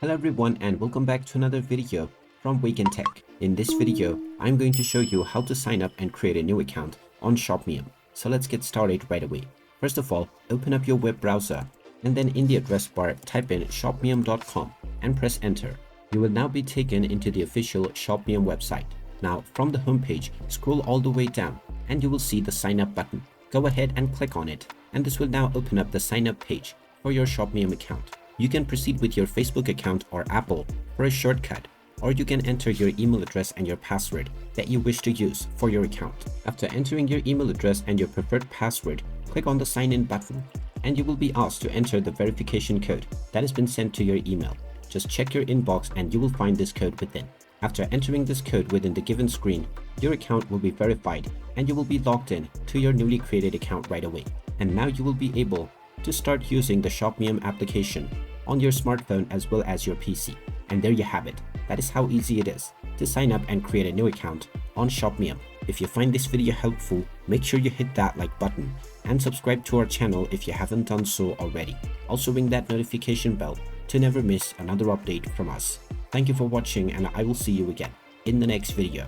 Hello everyone and welcome back to another video from Wake&Tech. In this video, I'm going to show you how to sign up and create a new account on Shopmium. So let's get started right away. First of all, open up your web browser and then in the address bar type in shopmium.com and press enter. You will now be taken into the official Shopmium website. Now from the homepage, scroll all the way down and you will see the sign up button. Go ahead and click on it and this will now open up the sign up page for your Shopmium account. You can proceed with your Facebook account or Apple for a shortcut, or you can enter your email address and your password that you wish to use for your account. After entering your email address and your preferred password, click on the sign in button and you will be asked to enter the verification code that has been sent to your email. Just check your inbox and you will find this code within. After entering this code within the given screen, your account will be verified and you will be logged in to your newly created account right away. And now you will be able to start using the Shopmium application on your smartphone as well as your PC. And there you have it. That is how easy it is to sign up and create a new account on Shopmium. If you find this video helpful, make sure you hit that like button and subscribe to our channel if you haven't done so already. Also ring that notification bell to never miss another update from us. Thank you for watching and I will see you again in the next video.